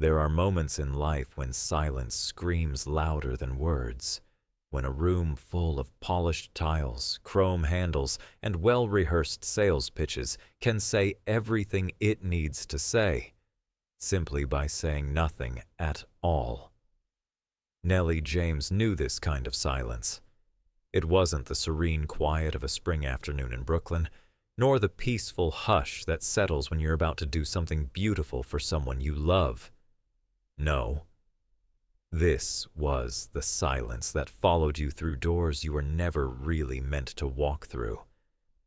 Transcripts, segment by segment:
There are moments in life when silence screams louder than words, when a room full of polished tiles, chrome handles, and well-rehearsed sales pitches can say everything it needs to say, simply by saying nothing at all. Nellie James knew this kind of silence. It wasn't the serene quiet of a spring afternoon in Brooklyn, nor the peaceful hush that settles when you're about to do something beautiful for someone you love. No. This was the silence that followed you through doors you were never really meant to walk through.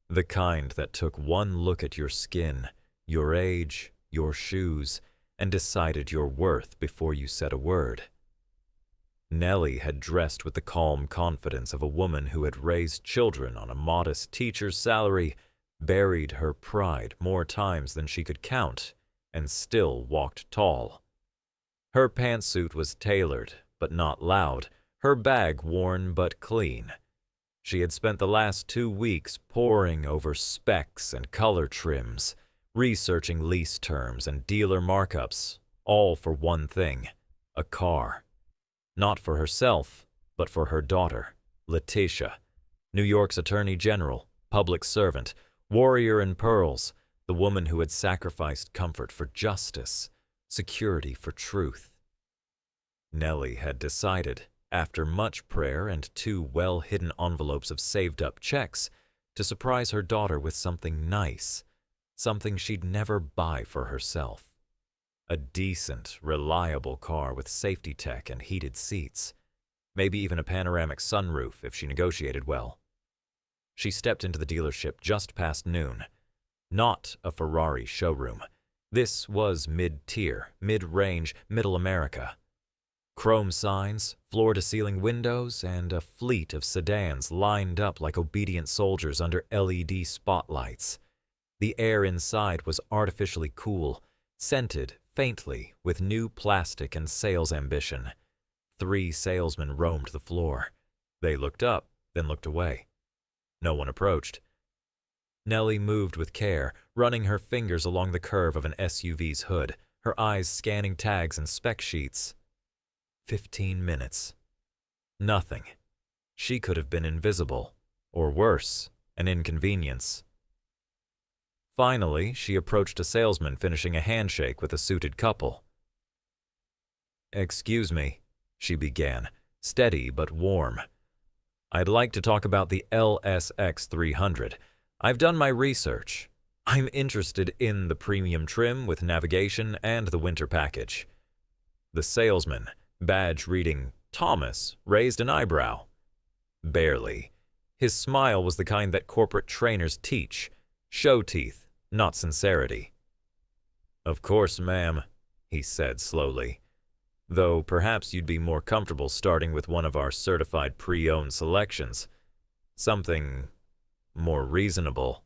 The kind that took one look at your skin, your age, your shoes, and decided your worth before you said a word. Nellie had dressed with the calm confidence of a woman who had raised children on a modest teacher's salary, buried her pride more times than she could count, and still walked tall. Her pantsuit was tailored, but not loud, her bag worn but clean. She had spent the last 2 weeks poring over specs and color trims, researching lease terms and dealer markups, all for one thing, a car. Not for herself, but for her daughter, Letitia, New York's Attorney General, public servant, warrior in pearls, the woman who had sacrificed comfort for justice, security for truth. Nellie had decided, after much prayer and 2 well-hidden envelopes of saved-up checks, to surprise her daughter with something nice, something she'd never buy for herself. A decent, reliable car with safety tech and heated seats, maybe even a panoramic sunroof if she negotiated well. She stepped into the dealership just past noon. Not a Ferrari showroom. This was mid-tier, mid-range, middle America. Chrome signs, floor-to-ceiling windows, and a fleet of sedans lined up like obedient soldiers under LED spotlights. The air inside was artificially cool, scented faintly with new plastic and sales ambition. 3 salesmen roamed the floor. They looked up, then looked away. No one approached. Nellie moved with care, running her fingers along the curve of an SUV's hood, her eyes scanning tags and spec sheets. 15 minutes. Nothing. She could have been invisible, or worse, an inconvenience. Finally, she approached a salesman finishing a handshake with a suited couple. "Excuse me," she began, steady but warm. "I'd like to talk about the LSX 300. I've done my research. I'm interested in the premium trim with navigation and the winter package." The salesman, badge reading Thomas, raised an eyebrow. Barely. His smile was the kind that corporate trainers teach. Show teeth, not sincerity. "Of course, ma'am," he said slowly. "Though perhaps you'd be more comfortable starting with one of our certified pre-owned selections. Something more reasonable."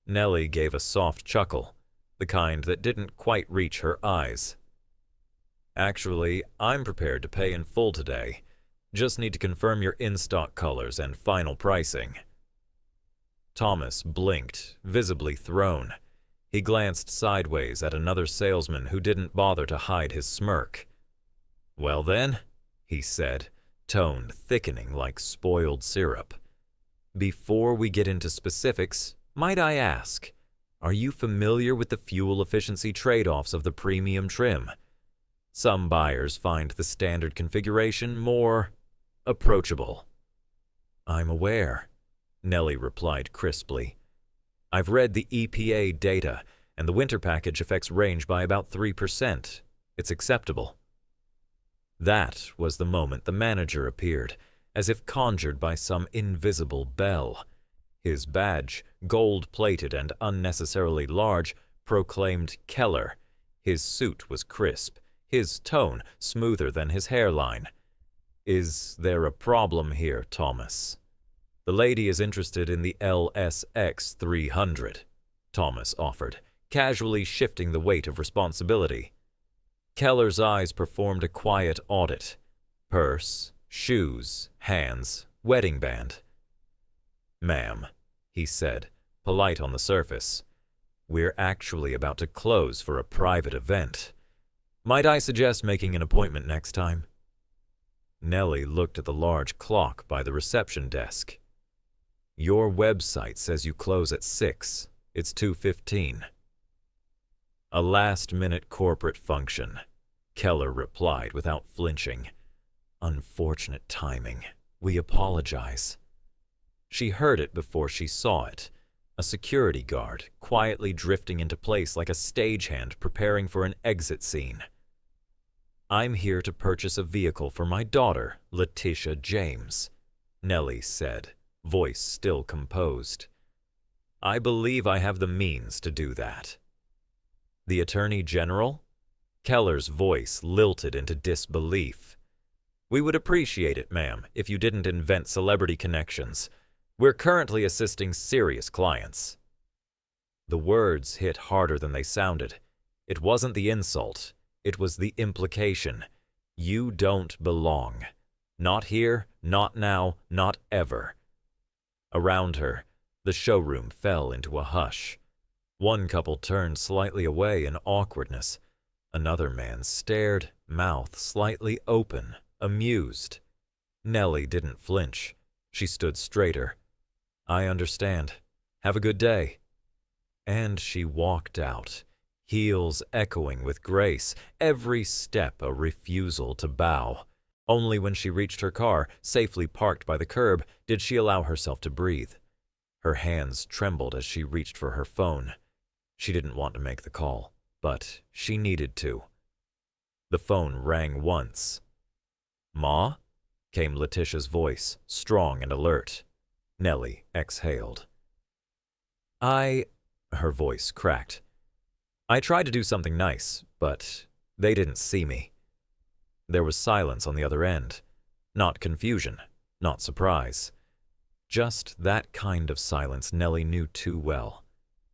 Nellie gave a soft chuckle, the kind that didn't quite reach her eyes. "Actually, I'm prepared to pay in full today. Just need to confirm your in-stock colors and final pricing." Thomas blinked, visibly thrown. He glanced sideways at another salesman who didn't bother to hide his smirk. "Well then," he said, tone thickening like spoiled syrup. "Before we get into specifics, might I ask, are you familiar with the fuel efficiency trade-offs of the premium trim? Some buyers find the standard configuration more approachable." "I'm aware," Nellie replied crisply. "I've read the EPA data, and the winter package affects range by about 3%. It's acceptable." That was the moment the manager appeared, as if conjured by some invisible bell. His badge, gold-plated and unnecessarily large, proclaimed Keller. His suit was crisp, his tone smoother than his hairline. "Is there a problem here, Thomas?" "The lady is interested in the LSX 300, Thomas offered, casually shifting the weight of responsibility. Keller's eyes performed a quiet audit. Purse, shoes, hands, wedding band. "Ma'am," he said, polite on the surface, "we're actually about to close for a private event. Might I suggest making an appointment next time? Nellie looked at the large clock by the reception desk. Your website says you close at 6. It's 2:15. A last-minute corporate function, Keller replied without flinching. Unfortunate timing. We apologize. She heard it before she saw it. A security guard, quietly drifting into place like a stagehand preparing for an exit scene. I'm here to purchase a vehicle for my daughter, Letitia James, Nellie said, voice still composed. I believe I have the means to do that. The Attorney General? Keller's voice lilted into disbelief. We would appreciate it, ma'am, if you didn't invent celebrity connections. We're currently assisting serious clients. The words hit harder than they sounded. It wasn't the insult. It was the implication. You don't belong. Not here, not now, not ever. Around her, the showroom fell into a hush. One couple turned slightly away in awkwardness. Another man stared, mouth slightly open, amused. Nellie didn't flinch. She stood straighter. I understand. Have a good day. And she walked out, heels echoing with grace, every step a refusal to bow. Only when she reached her car, safely parked by the curb, did she allow herself to breathe. Her hands trembled as she reached for her phone. She didn't want to make the call, but she needed to. The phone rang once. Ma? Came Letitia's voice, strong and alert. Nellie exhaled. Her voice cracked. I tried to do something nice, but they didn't see me. There was silence on the other end. Not confusion, not surprise. Just that kind of silence Nellie knew too well.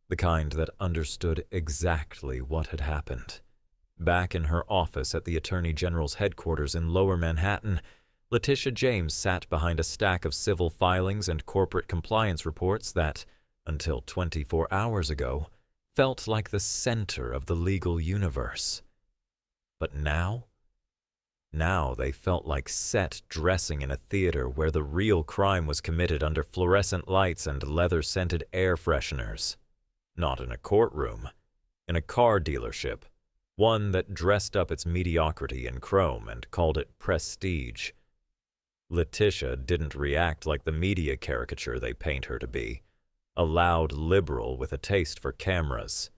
The kind that understood exactly what had happened. Back in her office at the Attorney General's headquarters in Lower Manhattan, Letitia James sat behind a stack of civil filings and corporate compliance reports that, until 24 hours ago, felt like the center of the legal universe. But now? Now they felt like set dressing in a theater where the real crime was committed under fluorescent lights and leather-scented air fresheners. Not in a courtroom, in a car dealership, one that dressed up its mediocrity in chrome and called it prestige. Letitia didn't react like the media caricature they paint her to be, a loud liberal with a taste for cameras.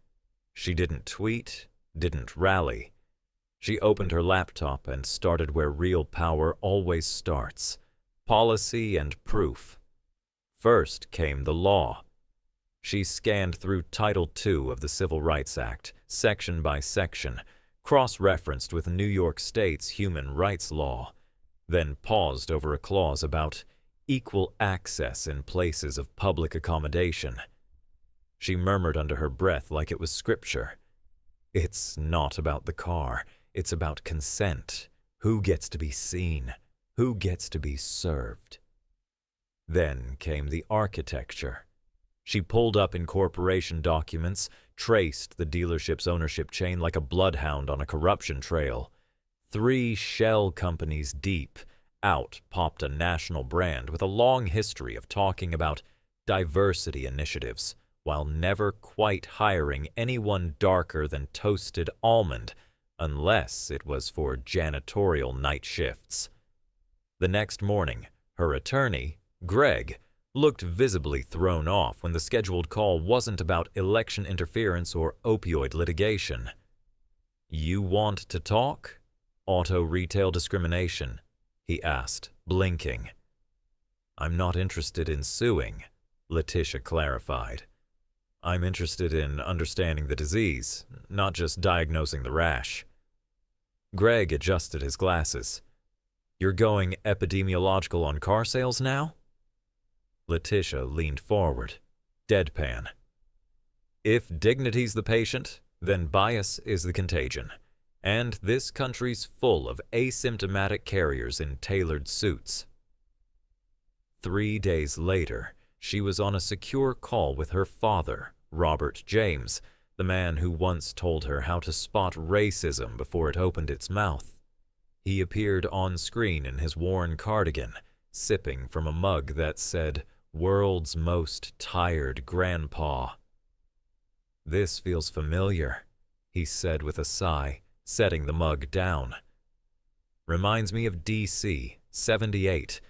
She didn't tweet, didn't rally. She opened her laptop and started where real power always starts, policy and proof. First came the law. She scanned through Title II of the Civil Rights Act, section by section, cross-referenced with New York State's human rights law, then paused over a clause about equal access in places of public accommodation. She murmured under her breath like it was scripture. It's not about the car. It's about consent. Who gets to be seen? Who gets to be served? Then came the architecture. She pulled up incorporation documents, traced the dealership's ownership chain like a bloodhound on a corruption trail. 3 shell companies deep, out popped a national brand with a long history of talking about diversity initiatives, while never quite hiring anyone darker than toasted almond, unless it was for janitorial night shifts. The next morning, her attorney, Greg, looked visibly thrown off when the scheduled call wasn't about election interference or opioid litigation. You want to talk? Auto retail discrimination, he asked, blinking. I'm not interested in suing, Letitia clarified. I'm interested in understanding the disease, not just diagnosing the rash. Greg adjusted his glasses. You're going epidemiological on car sales now? Letitia leaned forward, deadpan. If dignity's the patient, then bias is the contagion. And this country's full of asymptomatic carriers in tailored suits. 3 days later, she was on a secure call with her father, Robert James, the man who once told her how to spot racism before it opened its mouth. He appeared on screen in his worn cardigan, sipping from a mug that said, "World's Most Tired Grandpa." "This feels familiar," he said with a sigh, setting the mug down. "Reminds me of DC, 78.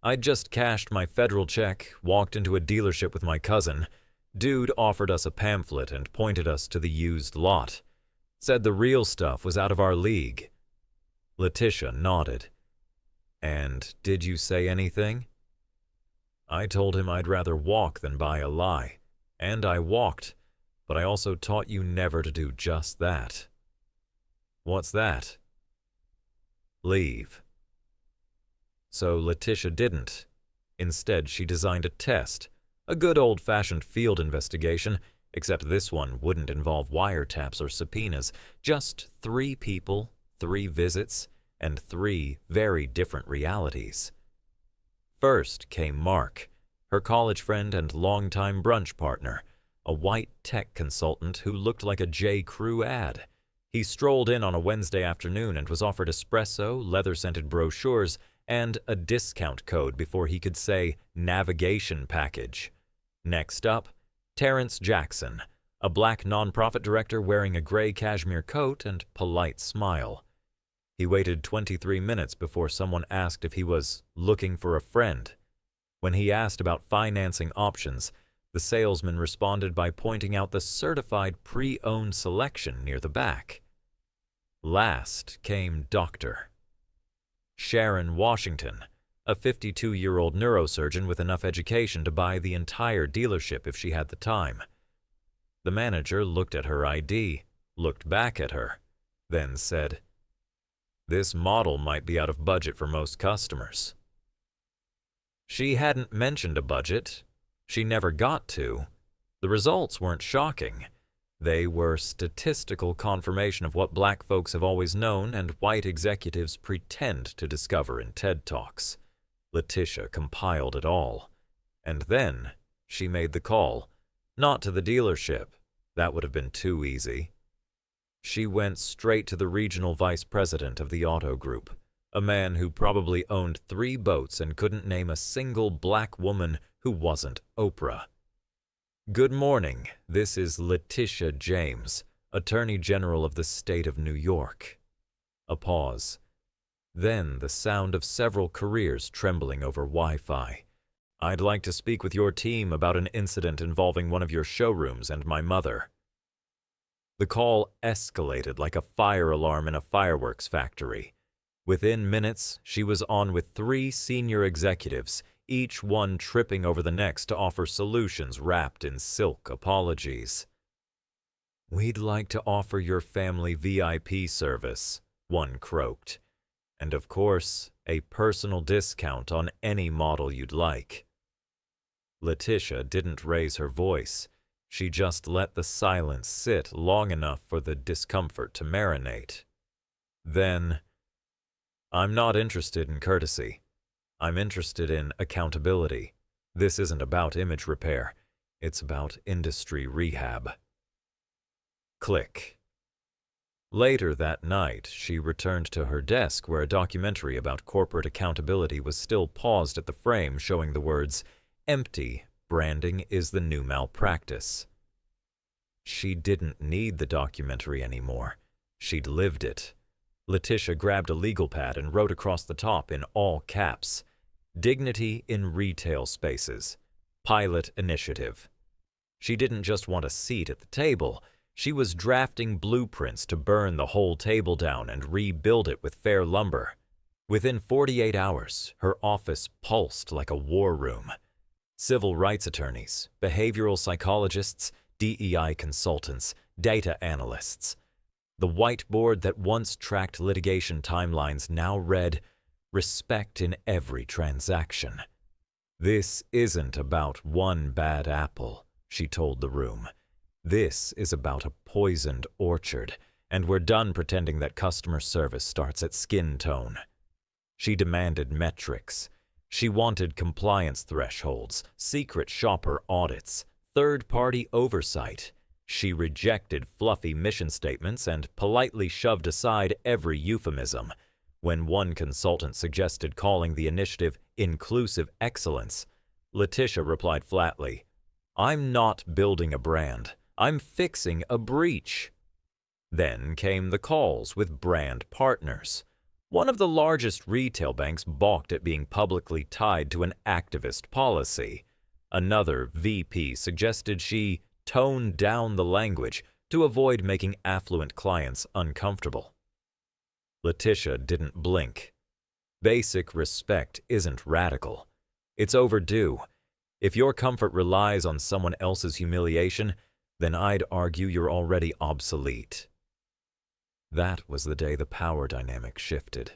I'd just cashed my federal check, walked into a dealership with my cousin. Dude offered us a pamphlet and pointed us to the used lot. Said the real stuff was out of our league." Letitia nodded. "And did you say anything?" "I told him I'd rather walk than buy a lie. And I walked, but I also taught you never to do just that." "What's that?" "Leave." So Letitia didn't. Instead, she designed a test, a good old-fashioned field investigation, except this one wouldn't involve wiretaps or subpoenas, just 3 people, 3 visits, and 3 very different realities. First came Mark, her college friend and longtime brunch partner, a white tech consultant who looked like a J. Crew ad. He strolled in on a Wednesday afternoon and was offered espresso, leather-scented brochures, and a discount code before he could say navigation package. Next up, Terrence Jackson, a black nonprofit director wearing a gray cashmere coat and polite smile. He waited 23 minutes before someone asked if he was looking for a friend. When he asked about financing options, the salesman responded by pointing out the certified pre-owned selection near the back. Last came Dr. Sharon Washington, a 52-year-old neurosurgeon with enough education to buy the entire dealership if she had the time. The manager looked at her ID, looked back at her, then said, "This model might be out of budget for most customers." She hadn't mentioned a budget. She never got to. The results weren't shocking. They were statistical confirmation of what black folks have always known and white executives pretend to discover in TED Talks. Letitia compiled it all. And then she made the call. Not to the dealership. That would have been too easy. She went straight to the regional vice president of the auto group, a man who probably owned 3 boats and couldn't name a single black woman who wasn't Oprah. "Good morning. This is Letitia James, Attorney General of the State of New York." A pause. Then the sound of several careers trembling over Wi-Fi. "I'd like to speak with your team about an incident involving one of your showrooms and my mother." The call escalated like a fire alarm in a fireworks factory. Within minutes, she was on with 3 senior executives, each one tripping over the next to offer solutions wrapped in silk apologies. "We'd like to offer your family VIP service," one croaked. "And of course, a personal discount on any model you'd like." Letitia didn't raise her voice. She just let the silence sit long enough for the discomfort to marinate. Then, "I'm not interested in courtesy. I'm interested in accountability. This isn't about image repair. It's about industry rehab." Click. Later that night, she returned to her desk where a documentary about corporate accountability was still paused at the frame showing the words, "Empty, branding is the new malpractice." She didn't need the documentary anymore. She'd lived it. Letitia grabbed a legal pad and wrote across the top in all caps, "Dignity in Retail Spaces. Pilot Initiative." She didn't just want a seat at the table. She was drafting blueprints to burn the whole table down and rebuild it with fair lumber. Within 48 hours, her office pulsed like a war room. Civil rights attorneys, behavioral psychologists, DEI consultants, data analysts. The whiteboard that once tracked litigation timelines now read, "Respect in every transaction." "This isn't about one bad apple," she told the room. "This is about a poisoned orchard, and we're done pretending that customer service starts at skin tone." She demanded metrics. She wanted compliance thresholds, secret shopper audits, third-party oversight. She rejected fluffy mission statements and politely shoved aside every euphemism. When one consultant suggested calling the initiative Inclusive Excellence, Letitia replied flatly, "I'm not building a brand. I'm fixing a breach." Then came the calls with brand partners. One of the largest retail banks balked at being publicly tied to an activist policy. Another VP suggested she tone down the language to avoid making affluent clients uncomfortable. Letitia didn't blink. Basic respect isn't radical. It's overdue. If your comfort relies on someone else's humiliation, then I'd argue you're already obsolete. That was the day the power dynamic shifted.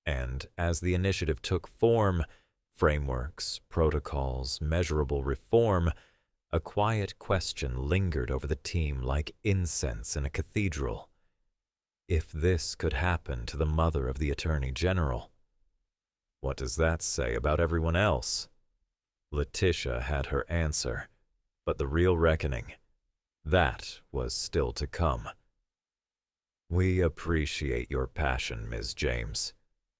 And as the initiative took form, frameworks, protocols, measurable reform, a quiet question lingered over the team like incense in a cathedral. If this could happen to the mother of the Attorney General, what does that say about everyone else? Letitia had her answer, but the real reckoning, that was still to come. "We appreciate your passion, Ms. James,"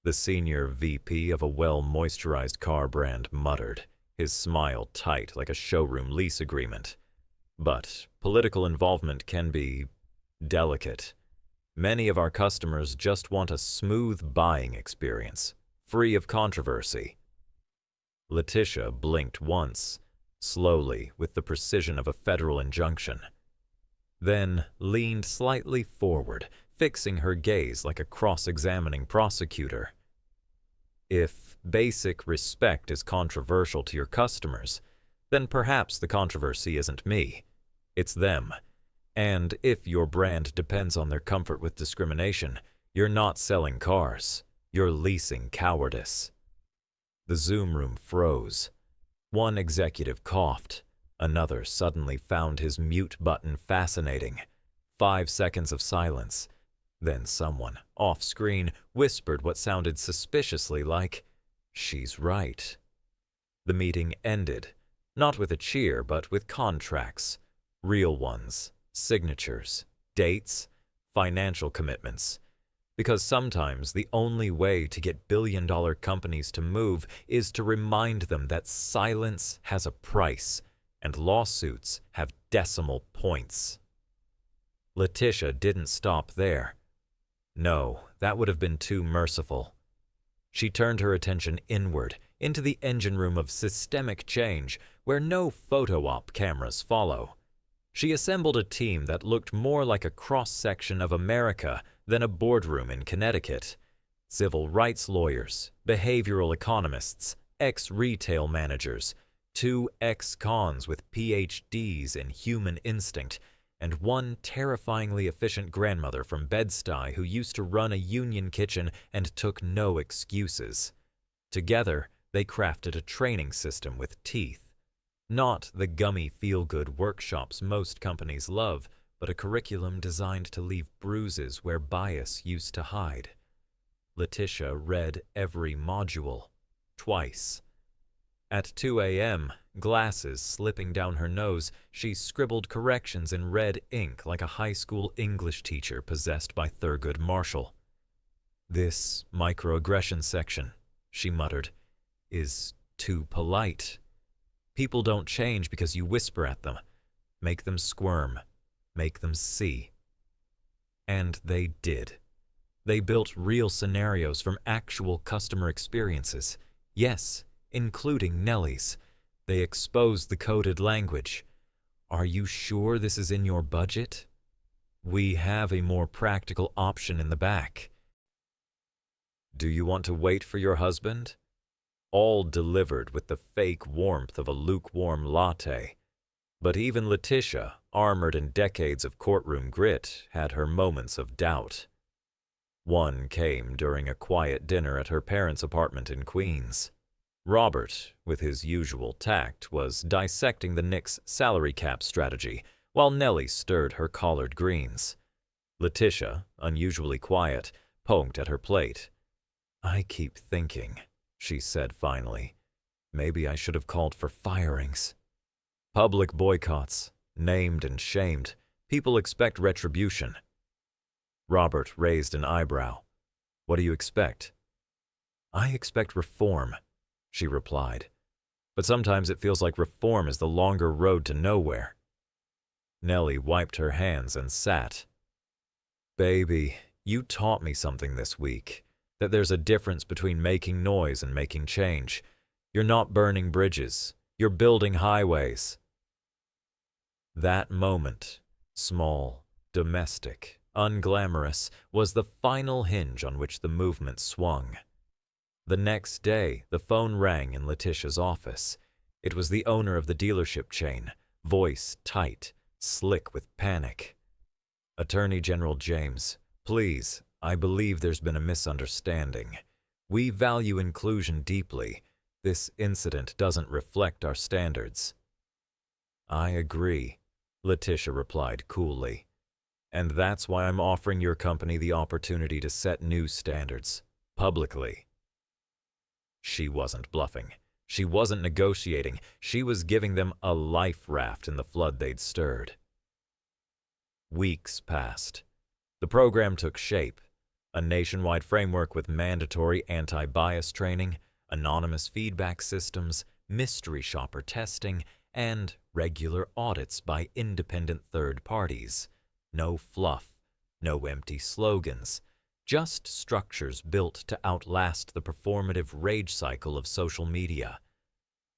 the senior VP of a well-moisturized car brand muttered, his smile tight like a showroom lease agreement. "But political involvement can be delicate. Many of our customers just want a smooth buying experience, free of controversy." Letitia blinked once, slowly with the precision of a federal injunction, then leaned slightly forward, fixing her gaze like a cross-examining prosecutor. "If basic respect is controversial to your customers, then perhaps the controversy isn't me, it's them. And if your brand depends on their comfort with discrimination, you're not selling cars, you're leasing cowardice." The Zoom room froze. One executive coughed. Another suddenly found his mute button fascinating. 5 seconds of silence. Then someone, off-screen, whispered what sounded suspiciously like, "She's right." The meeting ended, not with a cheer, but with contracts. Real ones, signatures, dates, financial commitments. Because sometimes the only way to get billion-dollar companies to move is to remind them that silence has a price, and lawsuits have decimal points. Letitia didn't stop there. No, that would have been too merciful. She turned her attention inward, into the engine room of systemic change, where no photo-op cameras follow. She assembled a team that looked more like a cross-section of America than a boardroom in Connecticut. Civil rights lawyers, behavioral economists, ex-retail managers, 2 ex-cons with PhDs in human instinct, and one terrifyingly efficient grandmother from Bed-Stuy who used to run a union kitchen and took no excuses. Together, they crafted a training system with teeth. Not the gummy feel-good workshops most companies love, but a curriculum designed to leave bruises where bias used to hide. Letitia read every module, twice. At 2 a.m., glasses slipping down her nose, she scribbled corrections in red ink like a high school English teacher possessed by Thurgood Marshall. "This microaggression section," she muttered, "is too polite. People don't change because you whisper at them. Make them squirm. Make them see." And they did. They built real scenarios from actual customer experiences. Yes, including Nellie's. They exposed the coded language. "Are you sure this is in your budget? We have a more practical option in the back. Do you want to wait for your husband?" All delivered with the fake warmth of a lukewarm latte. But even Letitia, armored in decades of courtroom grit, had her moments of doubt. One came during a quiet dinner at her parents' apartment in Queens. Robert, with his usual tact, was dissecting the Knicks' salary cap strategy, while Nellie stirred her collard greens. Letitia, unusually quiet, poked at her plate. "I keep thinking," she said finally, "maybe I should have called for firings. Public boycotts, named and shamed, People expect retribution. Robert raised an eyebrow. What do you expect? I expect reform, she replied. But sometimes it feels like reform is the longer road to nowhere. Nellie wiped her hands and sat. Baby, you taught me something this week, that there's a difference between making noise and making change. You're not burning bridges, you're building highways. That moment, small, domestic, unglamorous, was the final hinge on which the movement swung. The next day, the phone rang in Letitia's office. It was the owner of the dealership chain, voice tight, slick with panic. Attorney General James, please, I believe there's been a misunderstanding. We value inclusion deeply. This incident doesn't reflect our standards. I agree, Letitia replied coolly. And that's why I'm offering your company the opportunity to set new standards, publicly. She wasn't bluffing. She wasn't negotiating. She was giving them a life raft in the flood they'd stirred. Weeks passed. The program took shape. A nationwide framework with mandatory anti-bias training, anonymous feedback systems, mystery shopper testing, and regular audits by independent third parties. No fluff, no empty slogans, just structures built to outlast the performative rage cycle of social media.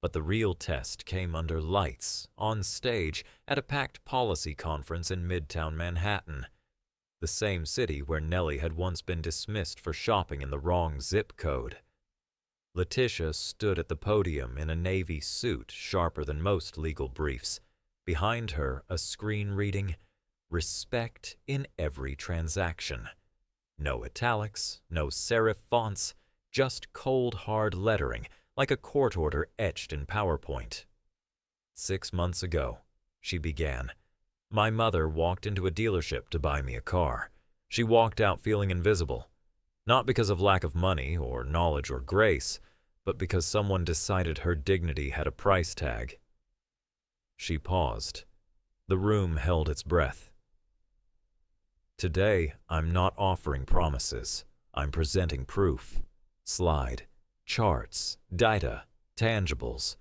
But the real test came under lights, on stage, at a packed policy conference in Midtown Manhattan, the same city where Nellie had once been dismissed for shopping in the wrong zip code. Letitia stood at the podium in a navy suit sharper than most legal briefs. Behind her, a screen reading, "Respect in every transaction." No italics, no serif fonts, just cold, hard lettering, like a court order etched in PowerPoint. 6 months ago, she began, my mother walked into a dealership to buy me a car. She walked out feeling invisible, not because of lack of money or knowledge or grace, but because someone decided her dignity had a price tag. She paused. The room held its breath. Today, I'm not offering promises. I'm presenting proof. Slide, charts, data, tangibles.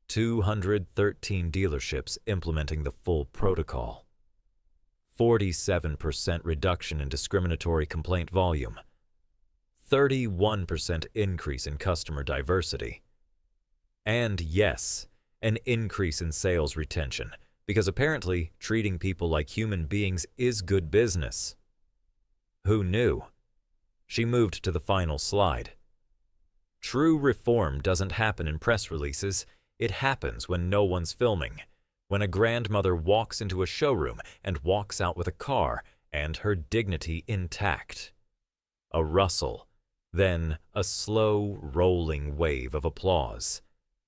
213 dealerships implementing the full protocol. 47% reduction in discriminatory complaint volume. 31% increase in customer diversity. And yes, an increase in sales retention, because apparently treating people like human beings is good business. Who knew? She moved to the final slide. True reform doesn't happen in press releases. It happens when no one's filming, when a grandmother walks into a showroom and walks out with a car and her dignity intact. A rustle, then a slow, rolling wave of applause.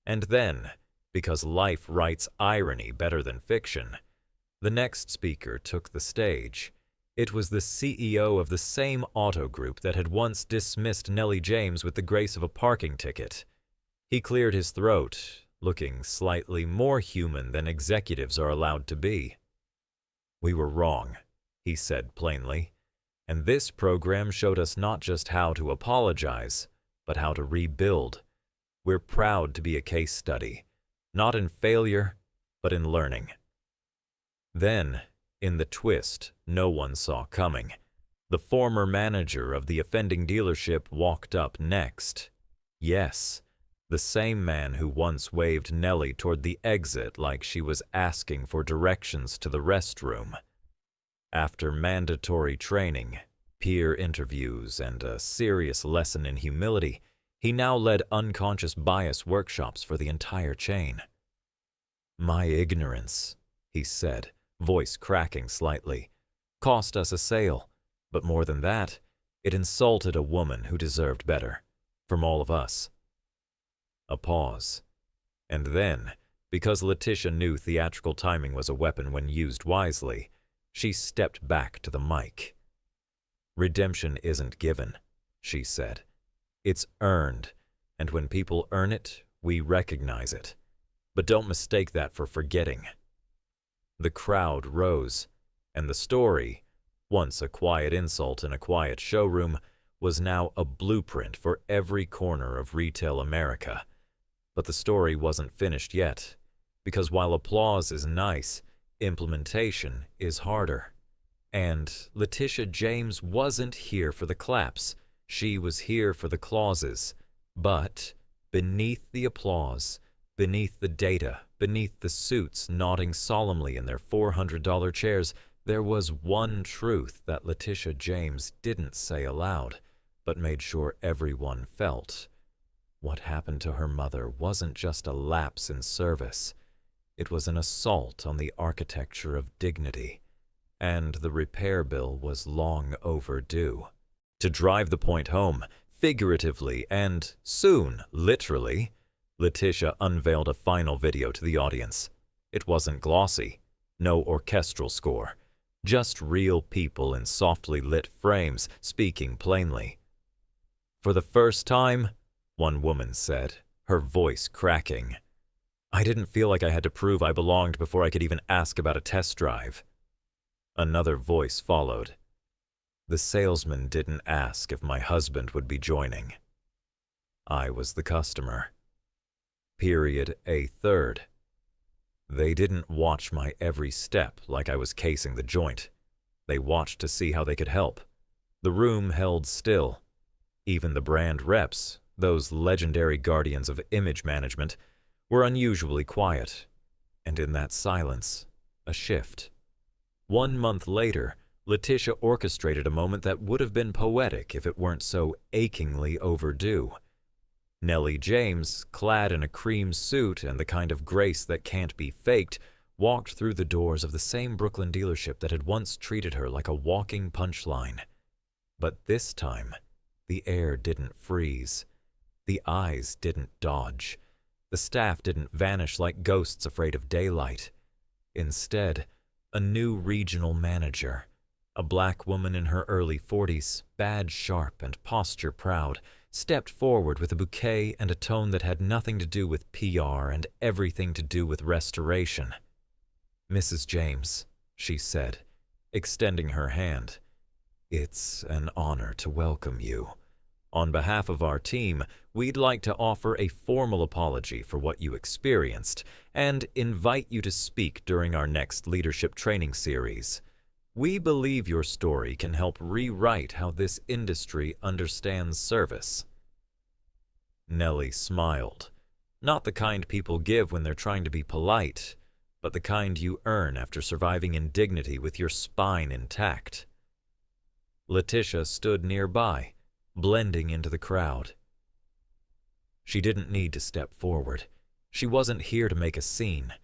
And then, because life writes irony better than fiction, the next speaker took the stage. It was the CEO of the same auto group that had once dismissed Nellie James with the grace of a parking ticket. He cleared his throat, looking slightly more human than executives are allowed to be. We were wrong, he said plainly, and this program showed us not just how to apologize, but how to rebuild. We're proud to be a case study, not in failure, but in learning. Then, in the twist no one saw coming, the former manager of the offending dealership walked up next. Yes, the same man who once waved Nellie toward the exit like she was asking for directions to the restroom. After mandatory training, peer interviews, and a serious lesson in humility, he now led unconscious bias workshops for the entire chain. My ignorance, he said, voice cracking slightly, cost us a sale, but more than that, it insulted a woman who deserved better, from all of us. A pause. And then, because Letitia knew theatrical timing was a weapon when used wisely, she stepped back to the mic. Redemption isn't given, she said. It's earned, and when people earn it, we recognize it. But don't mistake that for forgetting. The crowd rose. And the story, once a quiet insult in a quiet showroom, was now a blueprint for every corner of retail America. But the story wasn't finished yet, because while applause is nice, implementation is harder. And Letitia James wasn't here for the claps. She was here for the clauses. But beneath the applause, beneath the data, beneath the suits nodding solemnly in their $400 chairs, there was one truth that Letitia James didn't say aloud, but made sure everyone felt. What happened to her mother wasn't just a lapse in service. It was an assault on the architecture of dignity, and the repair bill was long overdue. To drive the point home, figuratively and soon, literally, Letitia unveiled a final video to the audience. It wasn't glossy, no orchestral score, just real people in softly lit frames speaking plainly. "For the first time," one woman said, her voice cracking, "I didn't feel like I had to prove I belonged before I could even ask about a test drive." Another voice followed. "The salesman didn't ask if my husband would be joining. I was the customer." Period. A third. "They didn't watch my every step like I was casing the joint. They watched to see how they could help." The room held still. Even the brand reps, those legendary guardians of image management, were unusually quiet. And in that silence, a shift. 1 month later, Letitia orchestrated a moment that would have been poetic if it weren't so achingly overdue. Nellie James, clad in a cream suit and the kind of grace that can't be faked, walked through the doors of the same Brooklyn dealership that had once treated her like a walking punchline. But this time, the air didn't freeze. The eyes didn't dodge. The staff didn't vanish like ghosts afraid of daylight. Instead, a new regional manager, a black woman in her early 40s, badge sharp and posture proud, stepped forward with a bouquet and a tone that had nothing to do with PR and everything to do with restoration. "Mrs. James," she said, extending her hand, "it's an honor to welcome you. On behalf of our team, we'd like to offer a formal apology for what you experienced and invite you to speak during our next leadership training series. We believe your story can help rewrite how this industry understands service." Nellie smiled. Not the kind people give when they're trying to be polite, but the kind you earn after surviving indignity with your spine intact. Letitia stood nearby, blending into the crowd. She didn't need to step forward. She wasn't here to make a scene.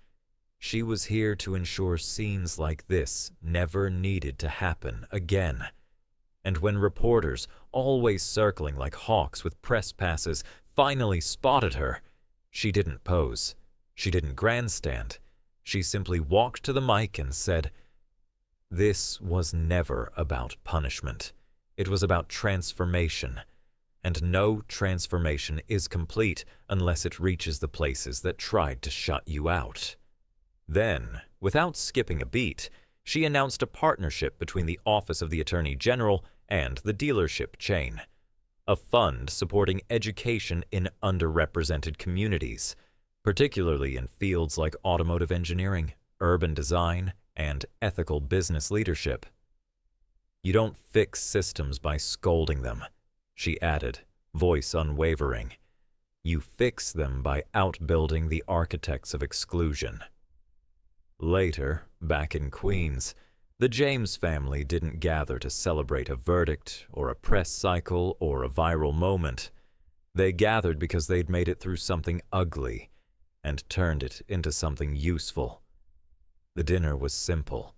She was here to ensure scenes like this never needed to happen again. And when reporters, always circling like hawks with press passes, finally spotted her, she didn't pose. She didn't grandstand. She simply walked to the mic and said, "This was never about punishment. It was about transformation. And no transformation is complete unless it reaches the places that tried to shut you out." Then, without skipping a beat, she announced a partnership between the Office of the Attorney General and the dealership chain, a fund supporting education in underrepresented communities, particularly in fields like automotive engineering, urban design, and ethical business leadership. "You don't fix systems by scolding them," she added, voice unwavering. "You fix them by outbuilding the architects of exclusion." Later, back in Queens, the James family didn't gather to celebrate a verdict or a press cycle or a viral moment. They gathered because they'd made it through something ugly and turned it into something useful. The dinner was simple: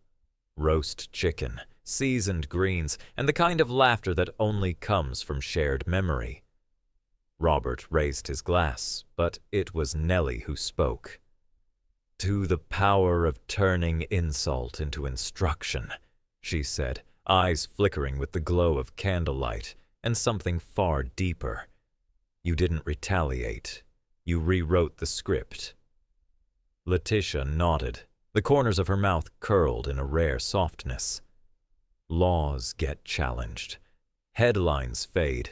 roast chicken, seasoned greens, and the kind of laughter that only comes from shared memory. Robert raised his glass, but it was Nellie who spoke. "To the power of turning insult into instruction," she said, eyes flickering with the glow of candlelight and something far deeper. "You didn't retaliate. You rewrote the script." Letitia nodded. The corners of her mouth curled in a rare softness. Laws get challenged. Headlines fade.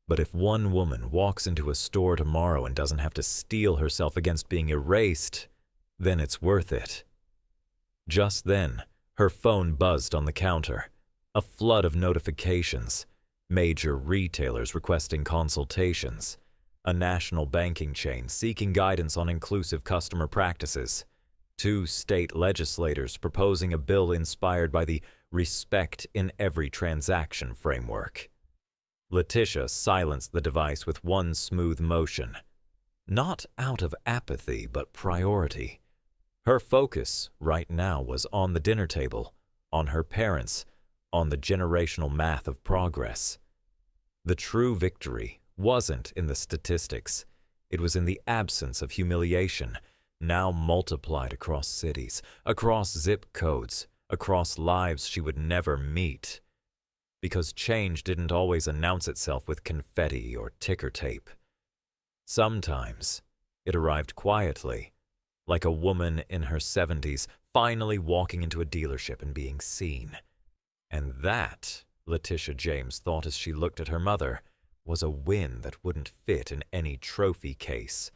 But if one woman walks into a store tomorrow and doesn't have to steel herself against being erased, then it's worth it. Just then, her phone buzzed on the counter. A flood of notifications. Major retailers requesting consultations. A national banking chain seeking guidance on inclusive customer practices. 2 state legislators proposing a bill inspired by the respect in every transaction framework. Letitia silenced the device with one smooth motion. Not out of apathy, but priority. Her focus right now was on the dinner table, on her parents, on the generational math of progress. The true victory wasn't in the statistics. It was in the absence of humiliation, now multiplied across cities, across zip codes, across lives she would never meet. Because change didn't always announce itself with confetti or ticker tape. Sometimes it arrived quietly, like a woman in her 70s finally walking into a dealership and being seen. And that, Letitia James thought as she looked at her mother, was a win that wouldn't fit in any trophy case.